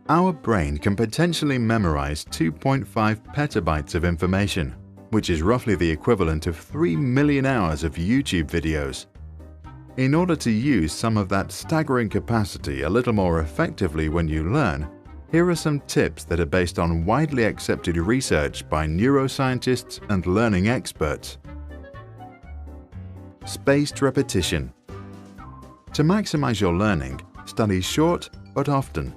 Our brain can potentially memorize 2.5 petabytes of information, which is roughly the equivalent of 3 million hours of YouTube videos. In order to use some of that staggering capacity a little more effectively when you learn, here are some tips that are based on widely accepted research by neuroscientists and learning experts. Spaced repetition. To maximize your learning, study short but often.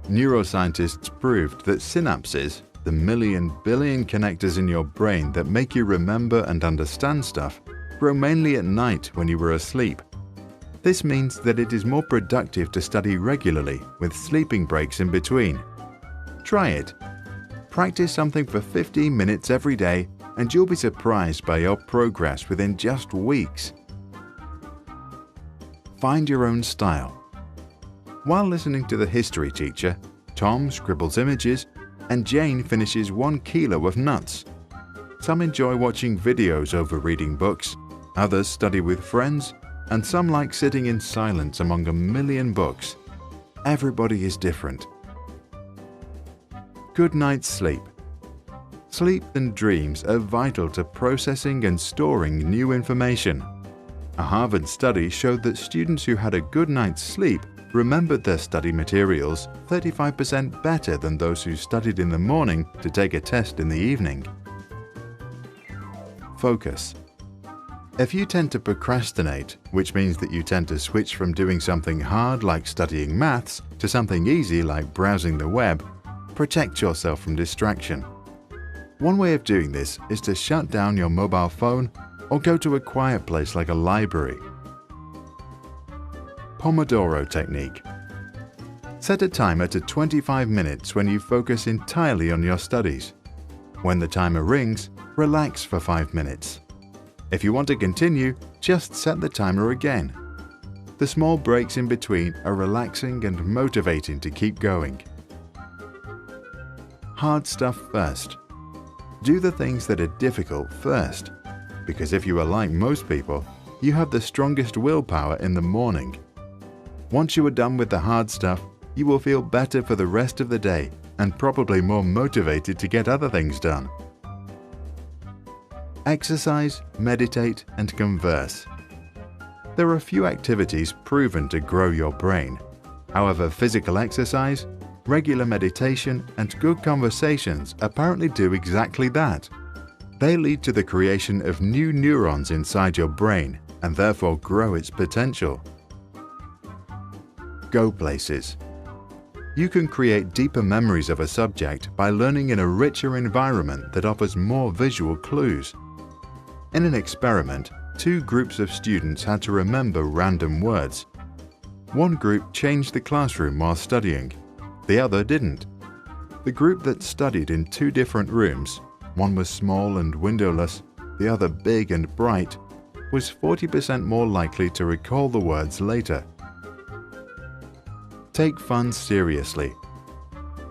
Neuroscientists proved that synapses, the million billion connectors in your brain that make you remember and understand stuff, grow mainly at night when you were asleep. This means that it is more productive to study regularly with sleeping breaks in between. Try it. Practice something for 15 minutes every day and you'll be surprised by your progress within just weeks. Find your own style. While listening to the history teacher, Tom scribbles images and Jane finishes 1 kilo of nuts. Some enjoy watching videos over reading books, others study with friends, and some like sitting in silence among a million books. Everybody is different. Good night's sleep. Sleep and dreams are vital to processing and storing new information. A Harvard study showed that students who had a good night's sleep remembered their study materials 35% better than those who studied in the morning to take a test in the evening. Focus. If you tend to procrastinate, which means that you tend to switch from doing something hard like studying maths to something easy like browsing the web, protect yourself from distraction. One way of doing this is to shut down your mobile phone or go to a quiet place like a library. Pomodoro technique. Set a timer to 25 minutes when you focus entirely on your studies. When the timer rings, relax for 5 minutes. If you want to continue, just set the timer again. The small breaks in between are relaxing and motivating to keep going. Hard stuff first. Do the things that are difficult first, because if you are like most people, you have the strongest willpower in the morning. Once you are done with the hard stuff, you will feel better for the rest of the day and probably more motivated to get other things done. Exercise, meditate, and converse. There are few activities proven to grow your brain. However, physical exercise, regular meditation, and good conversations apparently do exactly that. They lead to the creation of new neurons inside your brain and therefore grow its potential. Go places. You can create deeper memories of a subject by learning in a richer environment that offers more visual clues. In an experiment, 2 groups of students had to remember random words. One group changed the classroom while studying, the other didn't. The group that studied in 2 different rooms, one was small and windowless, the other big and bright, was 40% more likely to recall the words later. Take fun seriously.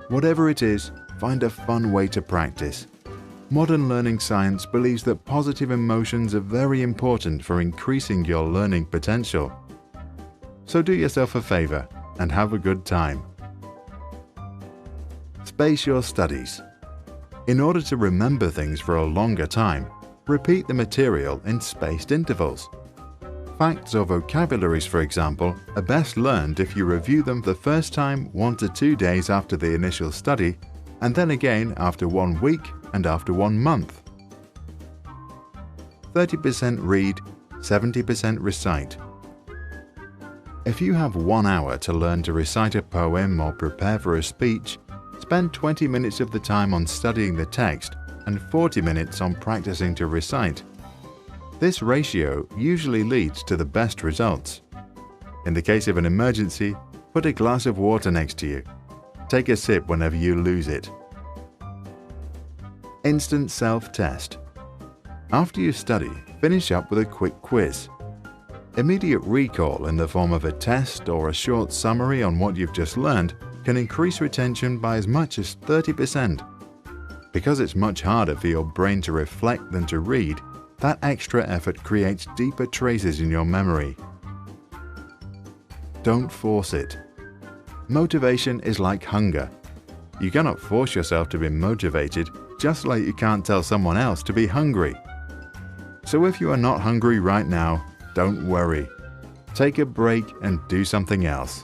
Whatever it is, find a fun way to practice. Modern learning science believes that positive emotions are very important for increasing your learning potential. So do yourself a favor and have a good time. Space your studies. In order to remember things for a longer time, repeat the material in spaced intervals. Facts or vocabularies, for example, are best learned if you review them the first time 1 to 2 days after the initial study, and then again after 1 week and after 1 month. 30% read, 70% recite. If you have 1 hour to learn to recite a poem or prepare for a speech, spend 20 minutes of the time on studying the text and 40 minutes on practicing to recite. This ratio usually leads to the best results. In the case of an emergency, put a glass of water next to you. Take a sip whenever you lose it. Instant self-test. After you study, finish up with a quick quiz. Immediate recall in the form of a test or a short summary on what you've just learned can increase retention by as much as 30%. Because it's much harder for your brain to reflect than to read, that extra effort creates deeper traces in your memory. Don't force it. Motivation is like hunger. You cannot force yourself to be motivated, just like you can't tell someone else to be hungry. So if you are not hungry right now, don't worry. Take a break and do something else.